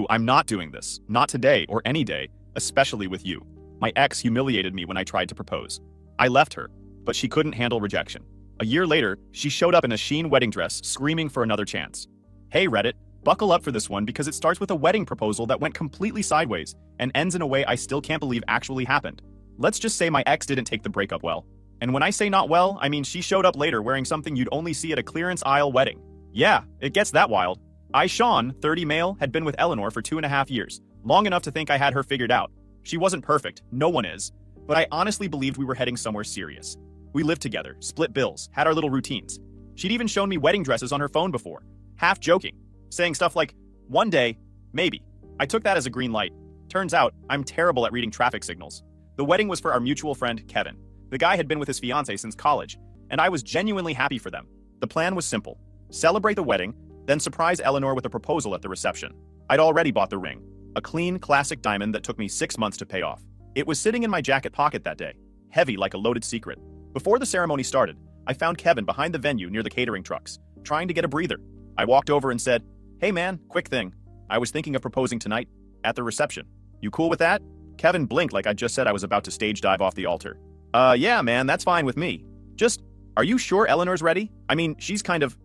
I'm not doing this. Not today or any day, especially with you. My ex humiliated me when I tried to propose. I left her, but she couldn't handle rejection. A year later, she showed up in a sheen wedding dress, screaming for another chance. Hey Reddit, buckle up for this one because it starts with a wedding proposal that went completely sideways and ends in a way I still can't believe actually happened. Let's just say my ex didn't take the breakup well. And when I say not well, I mean she showed up later wearing something you'd only see at a clearance aisle wedding. Yeah, it gets that wild. Sean, 30 male, had been with Eleanor for 2.5 years, long enough to think I had her figured out. She wasn't perfect, no one is, but I honestly believed we were heading somewhere serious. We lived together, split bills, had our little routines. She'd even shown me wedding dresses on her phone before, half joking, saying stuff like, one day, maybe. I took that as a green light. Turns out, I'm terrible at reading traffic signals. The wedding was for our mutual friend, Kevin. The guy had been with his fiancée since college, and I was genuinely happy for them. The plan was simple. Celebrate the wedding, then surprise Eleanor with a proposal at the reception. I'd already bought the ring, a clean, classic diamond that took me 6 months to pay off. It was sitting in my jacket pocket that day, heavy like a loaded secret. Before the ceremony started, I found Kevin behind the venue near the catering trucks, trying to get a breather. I walked over and said, "Hey man, quick thing. I was thinking of proposing tonight, at the reception. You cool with that?" Kevin blinked like I just said I was about to stage dive off the altar. Yeah man, that's fine with me. Just, are you sure Eleanor's ready? I mean, she's kind of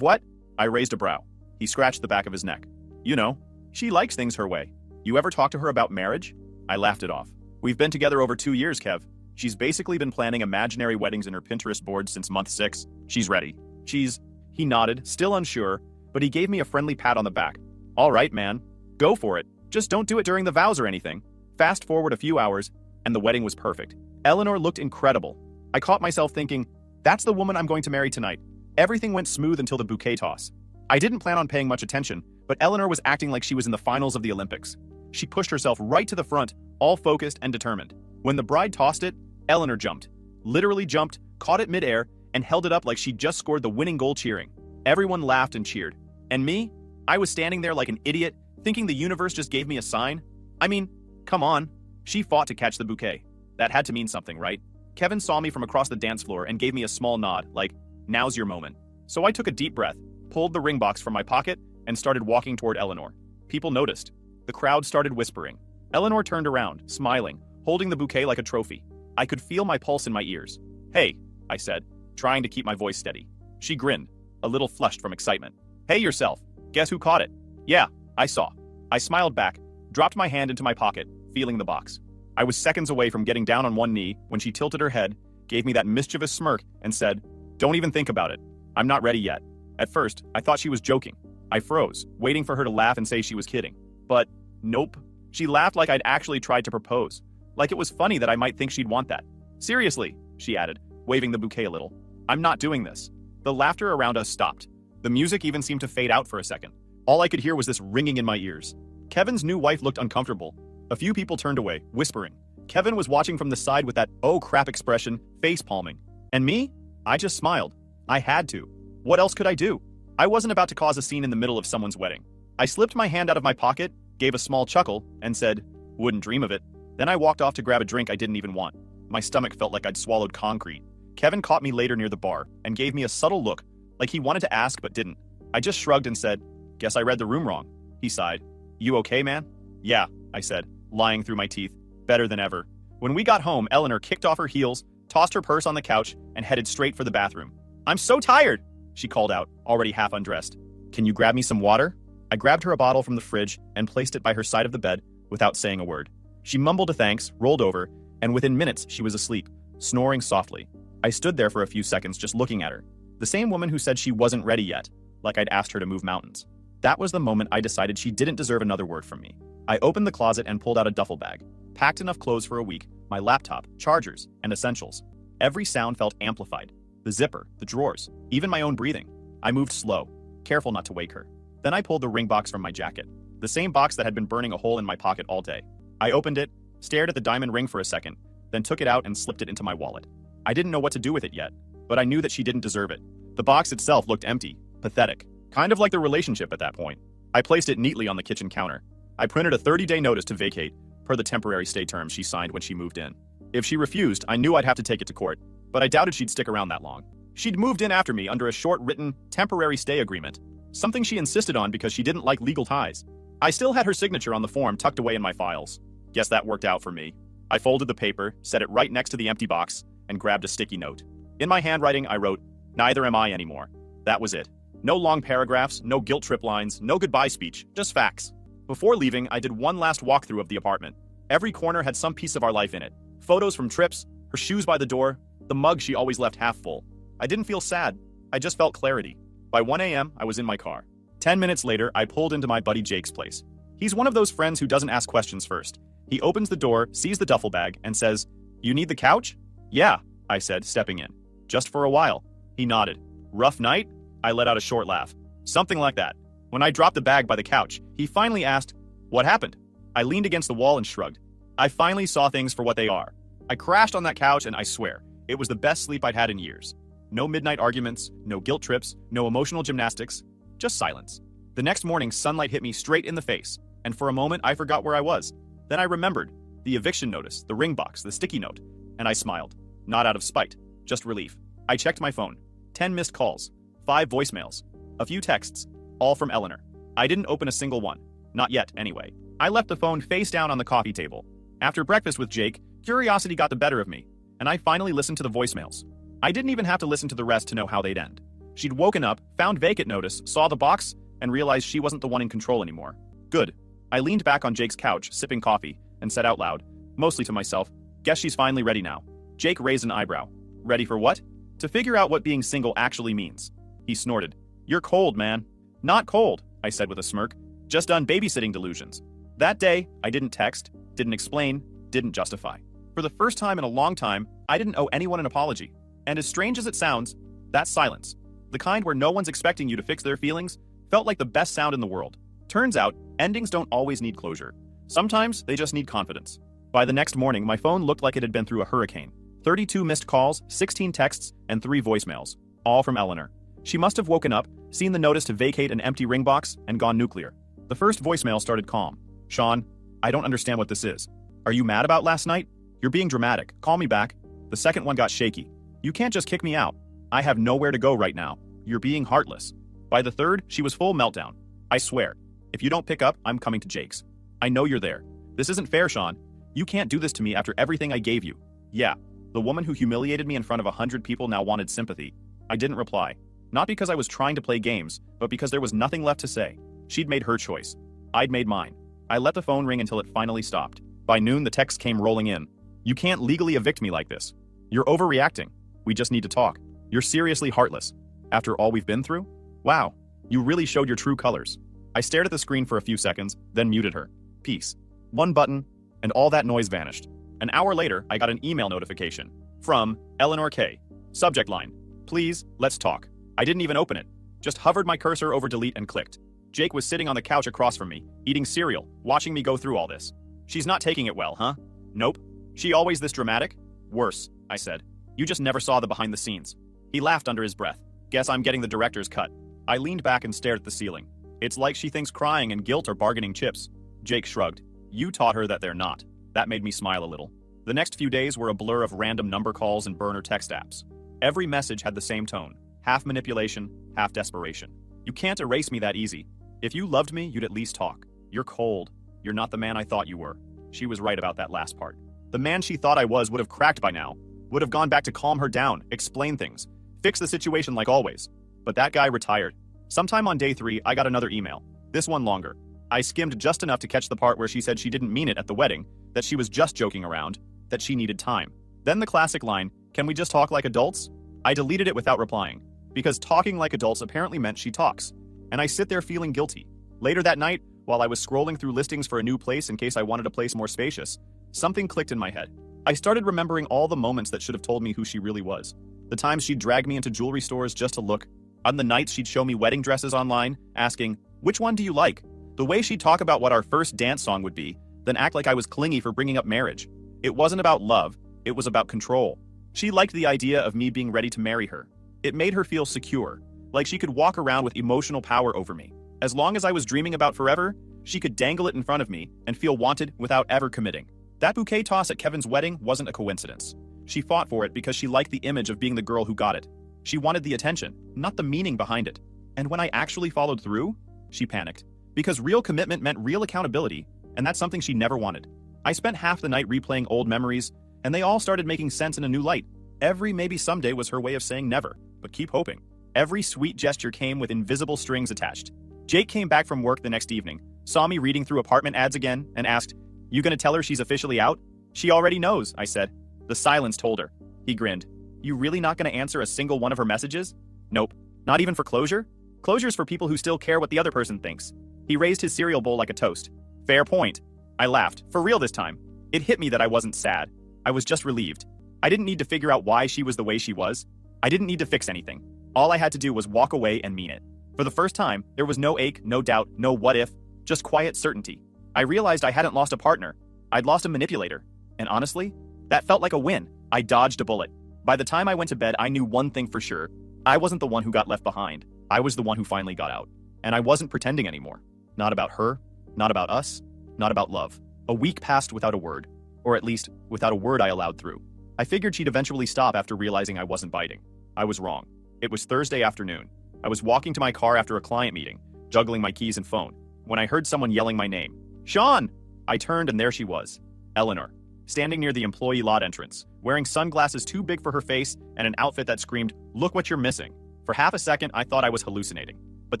what? I raised a brow. He scratched the back of his neck. You know, she likes things her way. You ever talk to her about marriage? I laughed it off. We've been together over 2 years, Kev. She's basically been planning imaginary weddings in her Pinterest board since month 6. She's ready. He nodded, still unsure, but he gave me a friendly pat on the back. All right, man. Go for it. Just don't do it during the vows or anything. Fast forward a few hours, and the wedding was perfect. Eleanor looked incredible. I caught myself thinking, that's the woman I'm going to marry tonight. Everything went smooth until the bouquet toss. I didn't plan on paying much attention, but Eleanor was acting like she was in the finals of the Olympics. She pushed herself right to the front, all focused and determined. When the bride tossed it, Eleanor jumped. Literally jumped, caught it midair, and held it up like she'd just scored the winning goal cheering. Everyone laughed and cheered. And me? I was standing there like an idiot, thinking the universe just gave me a sign. I mean, come on. She fought to catch the bouquet. That had to mean something, right? Kevin saw me from across the dance floor and gave me a small nod, like, now's your moment. So I took a deep breath, pulled the ring box from my pocket, and started walking toward Eleanor. People noticed. The crowd started whispering. Eleanor turned around, smiling, holding the bouquet like a trophy. I could feel my pulse in my ears. Hey, I said, trying to keep my voice steady. She grinned, a little flushed from excitement. Hey yourself, guess who caught it? Yeah, I saw. I smiled back, dropped my hand into my pocket, feeling the box. I was seconds away from getting down on one knee when she tilted her head, gave me that mischievous smirk, and said, "Don't even think about it. I'm not ready yet." At first, I thought she was joking. I froze, waiting for her to laugh and say she was kidding. But nope. She laughed like I'd actually tried to propose. Like it was funny that I might think she'd want that. Seriously, she added, waving the bouquet a little. I'm not doing this. The laughter around us stopped. The music even seemed to fade out for a second. All I could hear was this ringing in my ears. Kevin's new wife looked uncomfortable. A few people turned away, whispering. Kevin was watching from the side with that oh crap expression, face palming. And me? I just smiled. I had to. What else could I do? I wasn't about to cause a scene in the middle of someone's wedding. I slipped my hand out of my pocket, gave a small chuckle, and said, "Wouldn't dream of it." Then I walked off to grab a drink I didn't even want. My stomach felt like I'd swallowed concrete. Kevin caught me later near the bar and gave me a subtle look, like he wanted to ask but didn't. I just shrugged and said, "Guess I read the room wrong." He sighed. "You okay, man?" "Yeah," I said, lying through my teeth. Better than ever. When we got home, Eleanor kicked off her heels, tossed her purse on the couch, and headed straight for the bathroom. "I'm so tired," she called out, already half undressed. "Can you grab me some water?" I grabbed her a bottle from the fridge and placed it by her side of the bed without saying a word. She mumbled a thanks, rolled over, and within minutes she was asleep, snoring softly. I stood there for a few seconds just looking at her. The same woman who said she wasn't ready yet, like I'd asked her to move mountains. That was the moment I decided she didn't deserve another word from me. I opened the closet and pulled out a duffel bag. Packed enough clothes for a week, my laptop, chargers, and essentials. Every sound felt amplified. The zipper, the drawers, even my own breathing. I moved slow, careful not to wake her. Then I pulled the ring box from my jacket, the same box that had been burning a hole in my pocket all day. I opened it, stared at the diamond ring for a second, then took it out and slipped it into my wallet. I didn't know what to do with it yet, but I knew that she didn't deserve it. The box itself looked empty, pathetic, kind of like the relationship at that point. I placed it neatly on the kitchen counter. I printed a 30-day notice to vacate, per the temporary stay terms she signed when she moved in. If she refused, I knew I'd have to take it to court, but I doubted she'd stick around that long. She'd moved in after me under a short-written, temporary stay agreement, something she insisted on because she didn't like legal ties. I still had her signature on the form tucked away in my files. Guess that worked out for me. I folded the paper, set it right next to the empty box, and grabbed a sticky note. In my handwriting, I wrote, "Neither am I anymore." That was it. No long paragraphs, no guilt trip lines, no goodbye speech, just facts. Before leaving, I did one last walkthrough of the apartment. Every corner had some piece of our life in it. Photos from trips, her shoes by the door, the mug she always left half full. I didn't feel sad. I just felt clarity. By 1 a.m., I was in my car. 10 minutes later, I pulled into my buddy Jake's place. He's one of those friends who doesn't ask questions first. He opens the door, sees the duffel bag, and says, "You need the couch?" "Yeah," I said, stepping in. "Just for a while." He nodded. "Rough night?" I let out a short laugh. "Something like that." When I dropped the bag by the couch, he finally asked, "What happened?" I leaned against the wall and shrugged. I finally saw things for what they are. I crashed on that couch, and I swear, it was the best sleep I'd had in years. No midnight arguments, no guilt trips, no emotional gymnastics, just silence. The next morning, sunlight hit me straight in the face, and for a moment, I forgot where I was. Then I remembered the eviction notice, the ring box, the sticky note, and I smiled. Not out of spite, just relief. I checked my phone. 10 missed calls, 5 voicemails, a few texts, all from Eleanor. I didn't open a single one. Not yet, anyway. I left the phone face down on the coffee table. After breakfast with Jake, curiosity got the better of me, and I finally listened to the voicemails. I didn't even have to listen to the rest to know how they'd end. She'd woken up, found vacant notice, saw the box, and realized she wasn't the one in control anymore. Good. I leaned back on Jake's couch, sipping coffee, and said out loud, mostly to myself, "Guess she's finally ready now." Jake raised an eyebrow. "Ready for what?" "To figure out what being single actually means." He snorted. "You're cold, man." "Not cold," I said with a smirk. "Just done babysitting delusions." That day, I didn't text, didn't explain, didn't justify. For the first time in a long time, I didn't owe anyone an apology. And as strange as it sounds, that silence, the kind where no one's expecting you to fix their feelings, felt like the best sound in the world. Turns out, endings don't always need closure. Sometimes they just need confidence. By the next morning, my phone looked like it had been through a hurricane. 32 missed calls, 16 texts, and 3 voicemails, all from Eleanor. She must have woken up, seen the notice to vacate an empty ring box, and gone nuclear. The first voicemail started calm. "Sean, I don't understand what this is. Are you mad about last night? You're being dramatic. Call me back." The second one got shaky. "You can't just kick me out. I have nowhere to go right now. You're being heartless." By the third, she was full meltdown. "I swear, if you don't pick up, I'm coming to Jake's. I know you're there. This isn't fair, Sean. You can't do this to me after everything I gave you." Yeah, the woman who humiliated me in front of 100 people now wanted sympathy. I didn't reply. Not because I was trying to play games, but because there was nothing left to say. She'd made her choice. I'd made mine. I let the phone ring until it finally stopped. By noon, the text came rolling in. "You can't legally evict me like this. You're overreacting. We just need to talk. You're seriously heartless. After all we've been through? Wow, you really showed your true colors." I stared at the screen for a few seconds, then muted her. Peace. One button, and all that noise vanished. An hour later, I got an email notification. From Eleanor K. Subject line: "Please, let's talk." I didn't even open it. Just hovered my cursor over delete and clicked. Jake was sitting on the couch across from me, eating cereal, watching me go through all this. "She's not taking it well, huh?" "Nope." "She always this dramatic?" "Worse," I said. "You just never saw the behind the scenes." He laughed under his breath. "Guess I'm getting the director's cut." I leaned back and stared at the ceiling. "It's like she thinks crying and guilt are bargaining chips." Jake shrugged. "You taught her that they're not." That made me smile a little. The next few days were a blur of random number calls and burner text apps. Every message had the same tone. Half manipulation, half desperation. "You can't erase me that easy. If you loved me, you'd at least talk. You're cold. You're not the man I thought you were." She was right about that last part. The man she thought I was would have cracked by now, would have gone back to calm her down, explain things, fix the situation like always. But that guy retired. Sometime on day 3, I got another email. This one longer. I skimmed just enough to catch the part where she said she didn't mean it at the wedding, that she was just joking around, that she needed time. Then the classic line, "Can we just talk like adults?" I deleted it without replying, because talking like adults apparently meant she talks. And I sit there feeling guilty. Later that night, while I was scrolling through listings for a new place in case I wanted a place more spacious, something clicked in my head. I started remembering all the moments that should have told me who she really was. The times she'd drag me into jewelry stores just to look. On the nights she'd show me wedding dresses online, asking, "Which one do you like?" The way she'd talk about what our first dance song would be, then act like I was clingy for bringing up marriage. It wasn't about love, it was about control. She liked the idea of me being ready to marry her. It made her feel secure, like she could walk around with emotional power over me. As long as I was dreaming about forever, she could dangle it in front of me and feel wanted without ever committing. That bouquet toss at Kevin's wedding wasn't a coincidence. She fought for it because she liked the image of being the girl who got it. She wanted the attention, not the meaning behind it. And when I actually followed through, she panicked. Because real commitment meant real accountability, and that's something she never wanted. I spent half the night replaying old memories, and they all started making sense in a new light. Every maybe someday was her way of saying never, but keep hoping. Every sweet gesture came with invisible strings attached. Jake came back from work the next evening, saw me reading through apartment ads again, and asked, "You gonna tell her she's officially out?" "She already knows," I said. The silence told her. He grinned. "You really not gonna answer a single one of her messages?" "Nope. Not even for closure? Closure's for people who still care what the other person thinks." He raised his cereal bowl like a toast. "Fair point." I laughed, for real this time. It hit me that I wasn't sad. I was just relieved. I didn't need to figure out why she was the way she was. I didn't need to fix anything. All I had to do was walk away and mean it. For the first time, there was no ache, no doubt, no what if, just quiet certainty. I realized I hadn't lost a partner. I'd lost a manipulator. And honestly, that felt like a win. I dodged a bullet. By the time I went to bed, I knew one thing for sure. I wasn't the one who got left behind. I was the one who finally got out. And I wasn't pretending anymore. Not about her, not about us, not about love. A week passed without a word. Or at least, without a word I allowed through. I figured she'd eventually stop after realizing I wasn't biting. I was wrong. It was Thursday afternoon. I was walking to my car after a client meeting, juggling my keys and phone, when I heard someone yelling my name. "Sean!" I turned and there she was. Eleanor. Standing near the employee lot entrance, wearing sunglasses too big for her face and an outfit that screamed, "Look what you're missing." For half a second, I thought I was hallucinating. But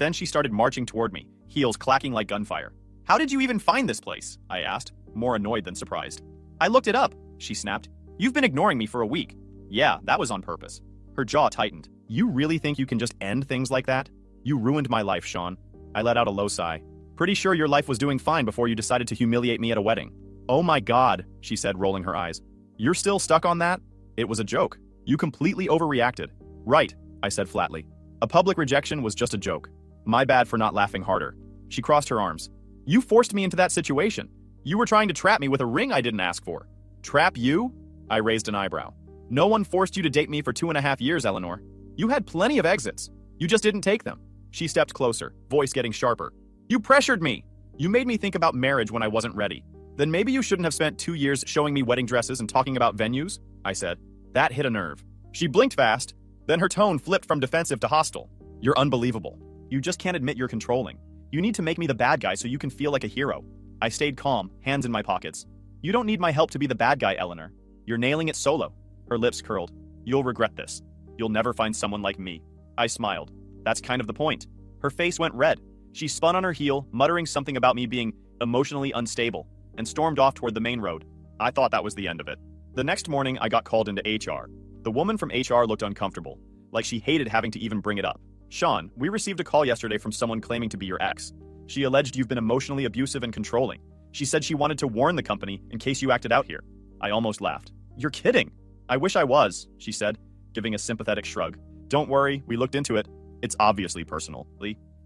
then she started marching toward me, heels clacking like gunfire. "How did you even find this place?" I asked, more annoyed than surprised. "I looked it up," she snapped. "You've been ignoring me for a week." "Yeah, that was on purpose." Her jaw tightened. "You really think you can just end things like that? You ruined my life, Sean." I let out a low sigh. "Pretty sure your life was doing fine before you decided to humiliate me at a wedding." "Oh my God," she said, rolling her eyes. "You're still stuck on that?" "It was a joke. You completely overreacted." "Right," I said flatly. "A public rejection was just a joke. My bad for not laughing harder." She crossed her arms. "You forced me into that situation. You were trying to trap me with a ring I didn't ask for." "Trap you?" I raised an eyebrow. "No one forced you to date me for 2.5 years, Eleanor. You had plenty of exits. You just didn't take them." She stepped closer, voice getting sharper. "You pressured me. You made me think about marriage when I wasn't ready. Then maybe you shouldn't have spent 2 years showing me wedding dresses and talking about venues," I said. That hit a nerve. She blinked fast, then her tone flipped from defensive to hostile. "You're unbelievable. You just can't admit you're controlling. You need to make me the bad guy so you can feel like a hero." I stayed calm, hands in my pockets. "You don't need my help to be the bad guy, Eleanor. You're nailing it solo." Her lips curled. "You'll regret this. You'll never find someone like me." I smiled. "That's kind of the point." Her face went red. She spun on her heel, muttering something about me being emotionally unstable, and stormed off toward the main road. I thought that was the end of it. The next morning, I got called into HR. The woman from HR looked uncomfortable, like she hated having to even bring it up. "Sean, we received a call yesterday from someone claiming to be your ex. She alleged you've been emotionally abusive and controlling. She said she wanted to warn the company in case you acted out here." I almost laughed. "You're kidding." "I wish I was," she said, giving a sympathetic shrug. "Don't worry, we looked into it. It's obviously personal,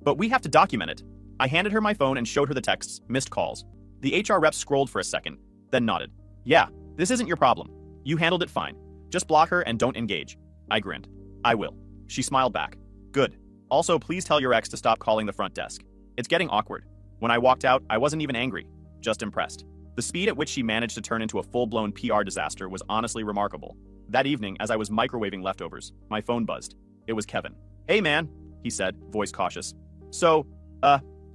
but we have to document it." I handed her my phone and showed her the texts, missed calls. The HR rep scrolled for a second, then nodded. "Yeah, this isn't your problem. You handled it fine. Just block her and don't engage." I grinned. "I will." She smiled back. "Good. Also, please tell your ex to stop calling the front desk. It's getting awkward." When I walked out, I wasn't even angry, just impressed. The speed at which she managed to turn into a full-blown PR disaster was honestly remarkable. That evening, as I was microwaving leftovers, my phone buzzed. It was Kevin. "Hey man," he said, voice cautious. "So,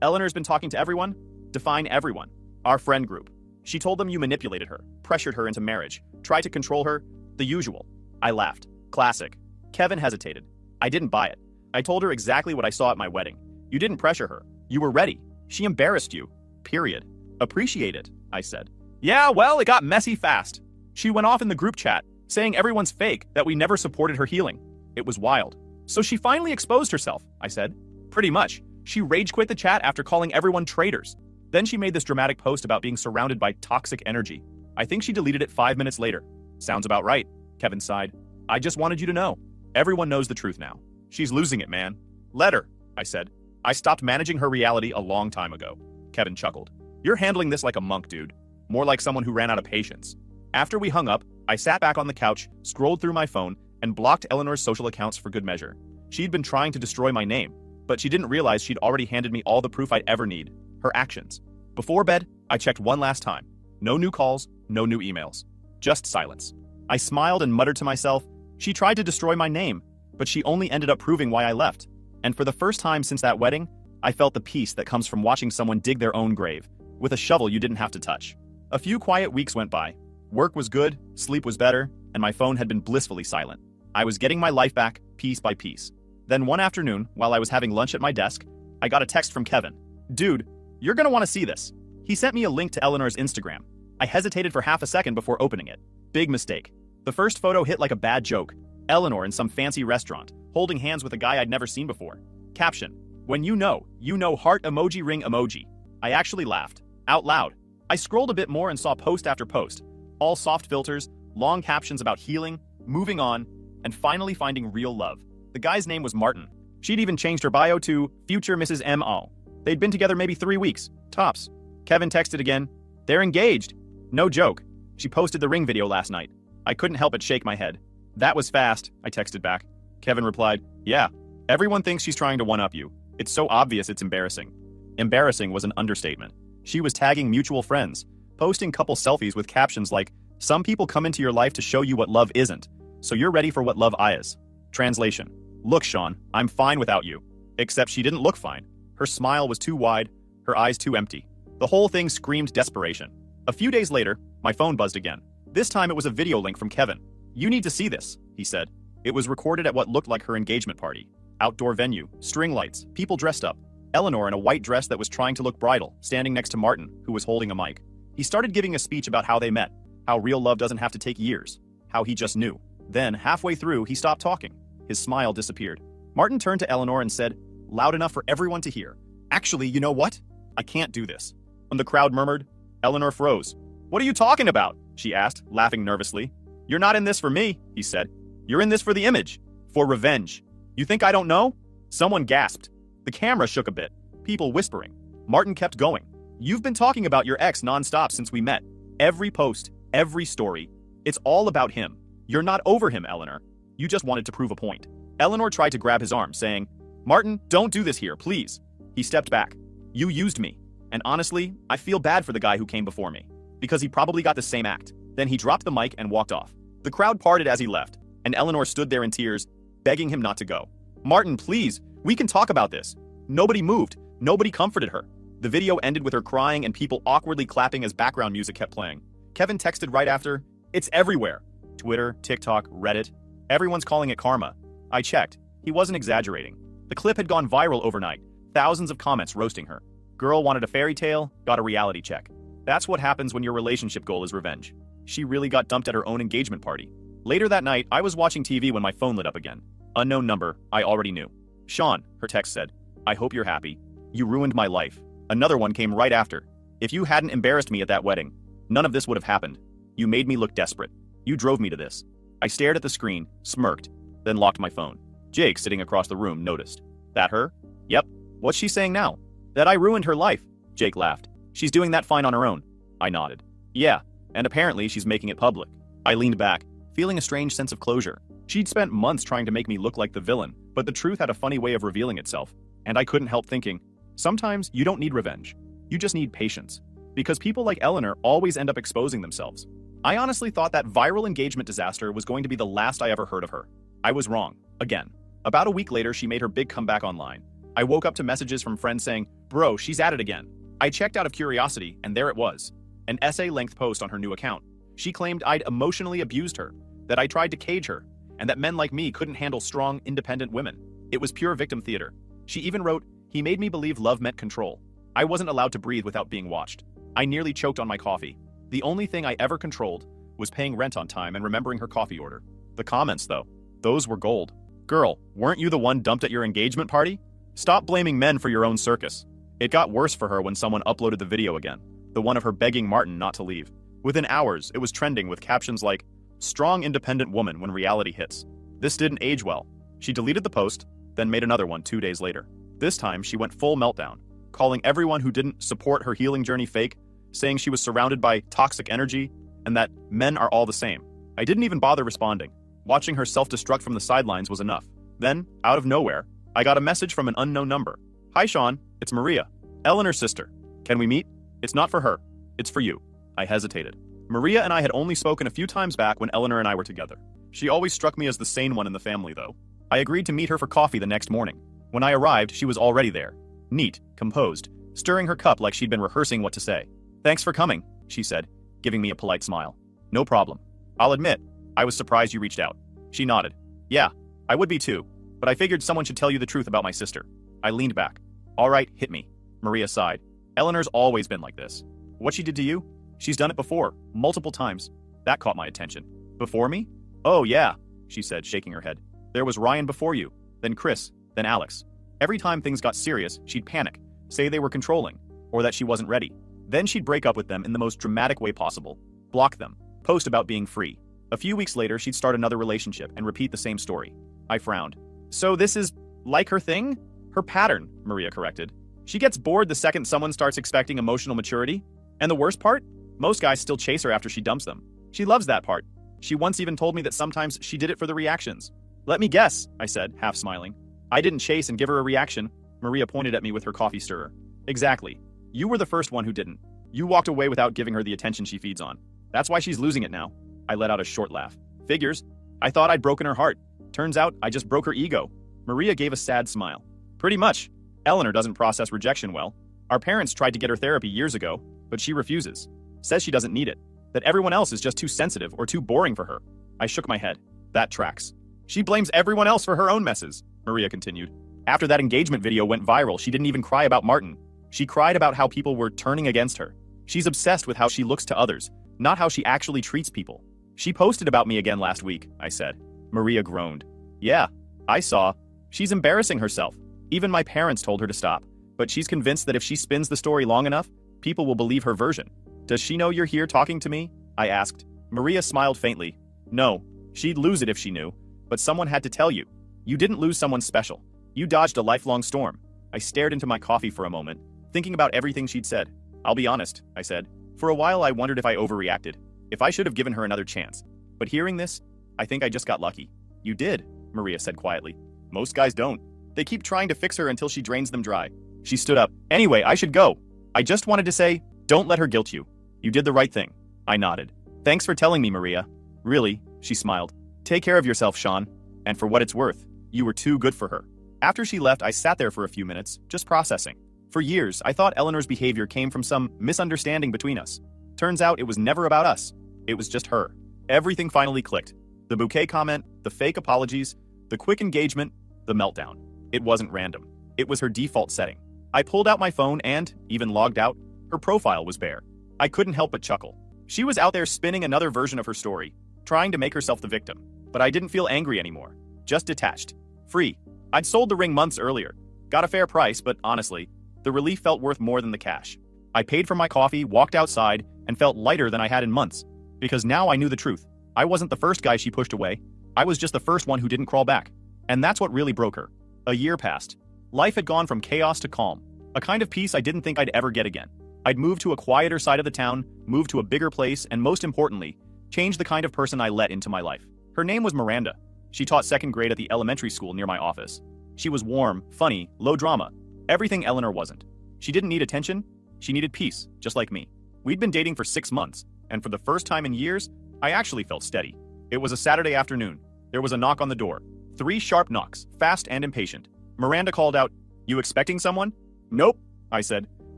Eleanor's been talking to everyone?" "Define everyone." "Our friend group. She told them you manipulated her, pressured her into marriage, tried to control her, the usual." I laughed. Classic. Kevin hesitated. I didn't buy it. I told her exactly what I saw at my wedding. "You didn't pressure her. You were ready. She embarrassed you. Period." "Appreciate it," I said. "Yeah, well, it got messy fast. She went off in the group chat, saying everyone's fake, that we never supported her healing. It was wild. So she finally exposed herself," I said. "Pretty much. She rage quit the chat after calling everyone traitors. Then she made this dramatic post about being surrounded by toxic energy. I think she deleted it 5 minutes later." "Sounds about right," Kevin sighed. "I just wanted you to know. Everyone knows the truth now. She's losing it, man." "Let her," I said. "I stopped managing her reality a long time ago." Kevin chuckled. "You're handling this like a monk, dude. More like someone who ran out of patience." After we hung up, I sat back on the couch, scrolled through my phone, and blocked Eleanor's social accounts for good measure. She'd been trying to destroy my name, but she didn't realize she'd already handed me all the proof I'd ever need. Her actions. Before bed, I checked one last time. No new calls, no new emails. Just silence. I smiled and muttered to myself, she tried to destroy my name, but she only ended up proving why I left. And for the first time since that wedding, I felt the peace that comes from watching someone dig their own grave, with a shovel you didn't have to touch. A few quiet weeks went by. Work was good, sleep was better, and my phone had been blissfully silent. I was getting my life back, piece by piece. Then one afternoon, while I was having lunch at my desk, I got a text from Kevin. Dude, you're gonna want to see this. He sent me a link to Eleanor's Instagram. I hesitated for half a second before opening it. Big mistake. The first photo hit like a bad joke. Eleanor in some fancy restaurant, holding hands with a guy I'd never seen before. Caption: when you know, heart emoji ring emoji. I actually laughed. Out loud. I scrolled a bit more and saw post after post. All soft filters, long captions about healing, moving on, and finally finding real love. The guy's name was Martin. She'd even changed her bio to Future Mrs. M.O. They'd been together maybe 3 weeks, tops. Kevin texted again. They're engaged. No joke. She posted the ring video last night. I couldn't help but shake my head. That was fast, I texted back. Kevin replied, yeah. Everyone thinks she's trying to one-up you. It's so obvious it's embarrassing. Embarrassing was an understatement. She was tagging mutual friends, posting couple selfies with captions like, some people come into your life to show you what love isn't, so you're ready for what love is. Translation: look, Sean, I'm fine without you. Except she didn't look fine. Her smile was too wide, her eyes too empty. The whole thing screamed desperation. A few days later, my phone buzzed again. This time it was a video link from Kevin. You need to see this, he said. It was recorded at what looked like her engagement party. Outdoor venue, string lights, people dressed up. Eleanor in a white dress that was trying to look bridal, standing next to Martin, who was holding a mic. He started giving a speech about how they met, how real love doesn't have to take years, how he just knew. Then, halfway through, he stopped talking. His smile disappeared. Martin turned to Eleanor and said, loud enough for everyone to hear, actually, you know what? I can't do this. And the crowd murmured. Eleanor froze. What are you talking about? She asked, laughing nervously. You're not in this for me, he said. You're in this for the image. For revenge. You think I don't know? Someone gasped. The camera shook a bit. People whispering. Martin kept going. You've been talking about your ex nonstop since we met. Every post, every story. It's all about him. You're not over him, Eleanor. You just wanted to prove a point. Eleanor tried to grab his arm, saying, Martin, don't do this here, please. He stepped back. You used me. And honestly, I feel bad for the guy who came before me. Because he probably got the same act. Then he dropped the mic and walked off. The crowd parted as he left, and Eleanor stood there in tears, begging him not to go. Martin, please, we can talk about this. Nobody moved. Nobody comforted her. The video ended with her crying and people awkwardly clapping as background music kept playing. Kevin texted right after, it's everywhere. Twitter, TikTok, Reddit. Everyone's calling it karma. I checked. He wasn't exaggerating. The clip had gone viral overnight. Thousands of comments roasting her. Girl wanted a fairy tale, got a reality check. That's what happens when your relationship goal is revenge. She really got dumped at her own engagement party. Later that night, I was watching TV when my phone lit up again. Unknown number, I already knew. Sean, her text said, I hope you're happy. You ruined my life. Another one came right after. If you hadn't embarrassed me at that wedding, none of this would have happened. You made me look desperate. You drove me to this. I stared at the screen, smirked, then locked my phone. Jake, sitting across the room, noticed. That her? Yep. What's she saying now? That I ruined her life. Jake laughed. She's doing that fine on her own. I nodded. Yeah, and apparently she's making it public. I leaned back, feeling a strange sense of closure. She'd spent months trying to make me look like the villain, but the truth had a funny way of revealing itself. And I couldn't help thinking, sometimes you don't need revenge. You just need patience. Because people like Eleanor always end up exposing themselves. I honestly thought that viral engagement disaster was going to be the last I ever heard of her. I was wrong. Again. About a week later, she made her big comeback online. I woke up to messages from friends saying, bro, she's at it again. I checked out of curiosity, and there it was. An essay-length post on her new account. She claimed I'd emotionally abused her, that I tried to cage her, and that men like me couldn't handle strong, independent women. It was pure victim theater. She even wrote, he made me believe love meant control. I wasn't allowed to breathe without being watched. I nearly choked on my coffee. The only thing I ever controlled was paying rent on time and remembering her coffee order. The comments, though, those were gold. Girl, weren't you the one dumped at your engagement party? Stop blaming men for your own circus. It got worse for her when someone uploaded the video again, the one of her begging Martin not to leave. Within hours, it was trending with captions like, strong independent woman when reality hits. This didn't age well. She deleted the post, then made another one 2 days later. This time, she went full meltdown, calling everyone who didn't support her healing journey fake, saying she was surrounded by toxic energy, and that men are all the same. I didn't even bother responding. Watching her self-destruct from the sidelines was enough. Then, out of nowhere, I got a message from an unknown number. Hi Sean, it's Maria, Eleanor's sister. Can we meet? It's not for her. It's for you. I hesitated. Maria and I had only spoken a few times back when Eleanor and I were together. She always struck me as the sane one in the family, though. I agreed to meet her for coffee the next morning. When I arrived, she was already there. neat, composed, stirring her cup like she'd been rehearsing what to say. "Thanks for coming," she said, giving me a polite smile. "No problem. I'll admit, I was surprised you reached out." She nodded. "Yeah, I would be too, but I figured someone should tell you the truth about my sister." I leaned back. "All right, hit me." Maria sighed. "Eleanor's always been like this." "What she did to you?" "She's done it before, multiple times." That caught my attention. "Before me?" "Oh yeah," she said, shaking her head. "There was Ryan before you, then Chris, then Alex. Every time things got serious, she'd panic, say they were controlling, or that she wasn't ready. Then she'd break up with them in the most dramatic way possible, block them, post about being free. A few weeks later, she'd start another relationship and repeat the same story." I frowned. "So this is like her thing?" "Her pattern," Maria corrected. "She gets bored the second someone starts expecting emotional maturity. And the worst part? Most guys still chase her after she dumps them. She loves that part. She once even told me that sometimes she did it for the reactions." "Let me guess," I said, half smiling. "I didn't chase and give her a reaction." Maria pointed at me with her coffee stirrer. "Exactly. You were the first one who didn't. You walked away without giving her the attention she feeds on. That's why she's losing it now." I let out a short laugh. "Figures. I thought I'd broken her heart. Turns out I just broke her ego." Maria gave a sad smile. "Pretty much. Eleanor doesn't process rejection well. Our parents tried to get her therapy years ago, but she refuses. Says she doesn't need it. That everyone else is just too sensitive or too boring for her." I shook my head. "That tracks. She blames everyone else for her own messes," Maria continued. "After that engagement video went viral, she didn't even cry about Martin. She cried about how people were turning against her. She's obsessed with how she looks to others, not how she actually treats people." "She posted about me again last week," I said. Maria groaned. "Yeah, I saw. She's embarrassing herself. Even my parents told her to stop, but she's convinced that if she spins the story long enough, people will believe her version." "Does she know you're here talking to me?" I asked. Maria smiled faintly. "No, she'd lose it if she knew, but someone had to tell you. You didn't lose someone special. You dodged a lifelong storm." I stared into my coffee for a moment, thinking about everything she'd said. "I'll be honest," I said. "For a while I wondered if I overreacted, if I should have given her another chance. But hearing this, I think I just got lucky." "You did," Maria said quietly. "Most guys don't. They keep trying to fix her until she drains them dry." She stood up. "Anyway, I should go. I just wanted to say, don't let her guilt you. You did the right thing." I nodded. "Thanks for telling me, Maria." "Really," she smiled. "Take care of yourself, Sean. And for what it's worth, you were too good for her." After she left, I sat there for a few minutes, just processing. For years, I thought Eleanor's behavior came from some misunderstanding between us. Turns out it was never about us. It was just her. Everything finally clicked. The bouquet comment, the fake apologies, the quick engagement, the meltdown. It wasn't random. It was her default setting. I pulled out my phone and, even logged out, her profile was bare. I couldn't help but chuckle. She was out there spinning another version of her story, trying to make herself the victim. But I didn't feel angry anymore. Just detached. Free. I'd sold the ring months earlier. Got a fair price, but honestly, the relief felt worth more than the cash. I paid for my coffee, walked outside, and felt lighter than I had in months. Because now I knew the truth. I wasn't the first guy she pushed away. I was just the first one who didn't crawl back. And that's what really broke her. A year passed. Life had gone from chaos to calm. A kind of peace I didn't think I'd ever get again. I'd moved to a quieter side of the town, moved to a bigger place, and most importantly, changed the kind of person I let into my life. Her name was Miranda. She taught second grade at the elementary school near my office. She was warm, funny, low drama. Everything Eleanor wasn't. She didn't need attention. She needed peace, just like me. We'd been dating for 6 months, and for the first time in years, I actually felt steady. It was a Saturday afternoon. There was a knock on the door. 3 sharp knocks, fast and impatient. Miranda called out, "You expecting someone?" "Nope," I said,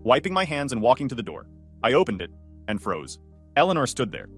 wiping my hands and walking to the door. I opened it and froze. Eleanor stood there,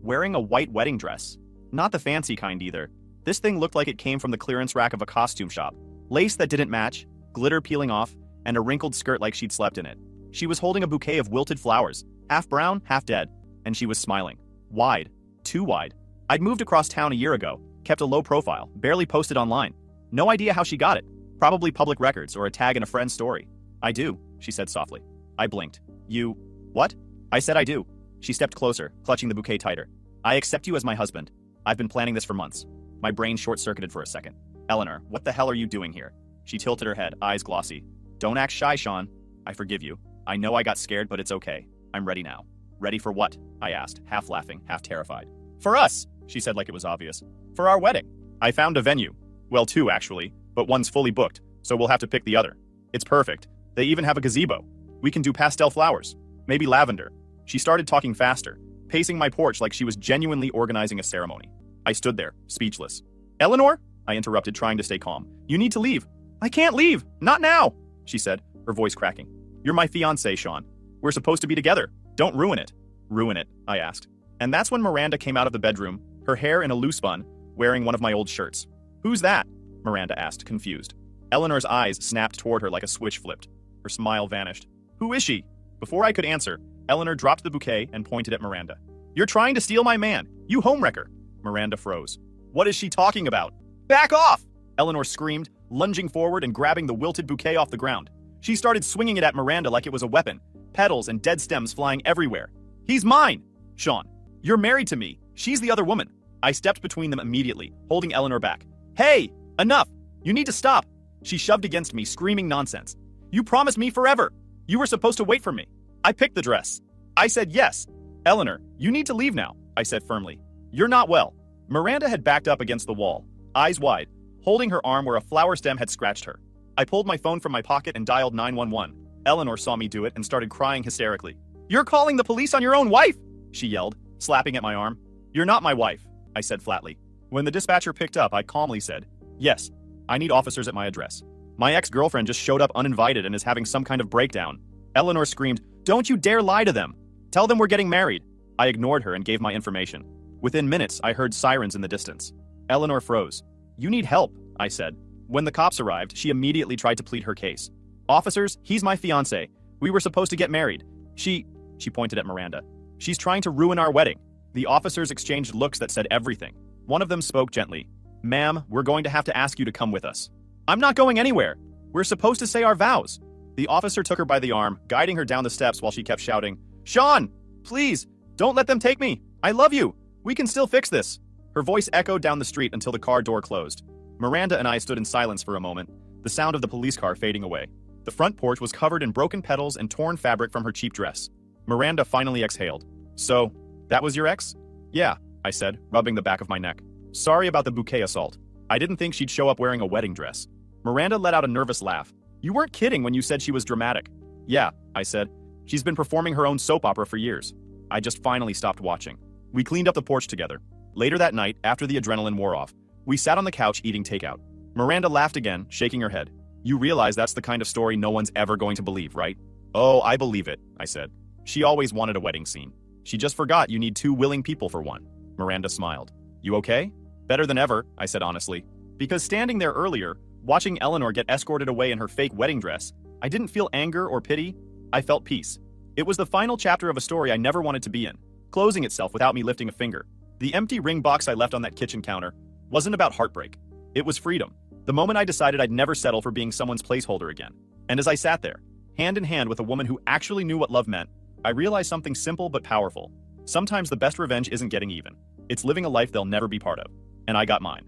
wearing a white wedding dress. Not the fancy kind either. This thing looked like it came from the clearance rack of a costume shop. Lace that didn't match, glitter peeling off, and a wrinkled skirt like she'd slept in it. She was holding a bouquet of wilted flowers, half brown, half dead, and she was smiling. Wide. Too wide. I'd moved across town a year ago, kept a low profile, barely posted online. No idea how she got it. Probably public records or a tag in a friend's story. "I do," she said softly. I blinked. "You... what?" I said I do. She stepped closer, clutching the bouquet tighter. "I accept you as my husband. I've been planning this for months." My brain short-circuited for a second. "Eleanor, what the hell are you doing here?" She tilted her head, eyes glossy. "Don't act shy, Sean. I forgive you. I know I got scared, but it's okay. I'm ready now." "Ready for what?" I asked, half laughing, half terrified. "For us," she said like it was obvious. "For our wedding. I found a venue. Well, 2 actually, but one's fully booked, so we'll have to pick the other. It's perfect. They even have a gazebo. We can do pastel flowers. Maybe lavender." She started talking faster, pacing my porch like she was genuinely organizing a ceremony. I stood there, speechless. "Eleanor?" I interrupted, trying to stay calm. "You need to leave." "I can't leave. Not now," she said, her voice cracking. You're my fiancé, Sean. We're supposed to be together. Don't ruin it. Ruin it, I asked. And that's when Miranda came out of the bedroom, her hair in a loose bun, wearing one of my old shirts. Who's that? Miranda asked, confused. Eleanor's eyes snapped toward her like a switch flipped. Her smile vanished. Who is she? Before I could answer, Eleanor dropped the bouquet and pointed at Miranda. You're trying to steal my man, you homewrecker. Miranda froze. What is she talking about? Back off! Eleanor screamed, lunging forward and grabbing the wilted bouquet off the ground. She started swinging it at Miranda like it was a weapon, petals and dead stems flying everywhere. He's mine! Sean, you're married to me. She's the other woman. I stepped between them immediately, holding Eleanor back. Hey! Enough! You need to stop! She shoved against me, screaming nonsense. You promised me forever! You were supposed to wait for me. I picked the dress. I said yes. Eleanor, you need to leave now, I said firmly. You're not well. Miranda had backed up against the wall, eyes wide, holding her arm where a flower stem had scratched her. I pulled my phone from my pocket and dialed 911. Eleanor saw me do it and started crying hysterically. You're calling the police on your own wife! She yelled, slapping at my arm. You're not my wife, I said flatly. When the dispatcher picked up, I calmly said, yes, I need officers at my address. My ex-girlfriend just showed up uninvited and is having some kind of breakdown. Eleanor screamed, don't you dare lie to them! Tell them we're getting married! I ignored her and gave my information. Within minutes, I heard sirens in the distance. Eleanor froze. You need help, I said. When the cops arrived, she immediately tried to plead her case. Officers, he's my fiancé. We were supposed to get married. She pointed at Miranda. She's trying to ruin our wedding. The officers exchanged looks that said everything. One of them spoke gently. Ma'am, we're going to have to ask you to come with us. I'm not going anywhere. We're supposed to say our vows. The officer took her by the arm, guiding her down the steps while she kept shouting, Sean, please, don't let them take me. I love you. We can still fix this. Her voice echoed down the street until the car door closed. Miranda and I stood in silence for a moment, the sound of the police car fading away. The front porch was covered in broken petals and torn fabric from her cheap dress. Miranda finally exhaled. So, that was your ex? Yeah, I said, rubbing the back of my neck. Sorry about the bouquet assault. I didn't think she'd show up wearing a wedding dress. Miranda let out a nervous laugh. You weren't kidding when you said she was dramatic. Yeah, I said. She's been performing her own soap opera for years. I just finally stopped watching. We cleaned up the porch together. Later that night, after the adrenaline wore off, we sat on the couch eating takeout. Miranda laughed again, shaking her head. You realize that's the kind of story no one's ever going to believe, right? Oh, I believe it, I said. She always wanted a wedding scene. She just forgot you need two willing people for one. Miranda smiled. You okay? Better than ever, I said honestly. Because standing there earlier, watching Eleanor get escorted away in her fake wedding dress, I didn't feel anger or pity. I felt peace. It was the final chapter of a story I never wanted to be in, closing itself without me lifting a finger. The empty ring box I left on that kitchen counter wasn't about heartbreak. It was freedom. The moment I decided I'd never settle for being someone's placeholder again. And as I sat there, hand in hand with a woman who actually knew what love meant, I realized something simple but powerful. Sometimes the best revenge isn't getting even. It's living a life they'll never be part of. And I got mine.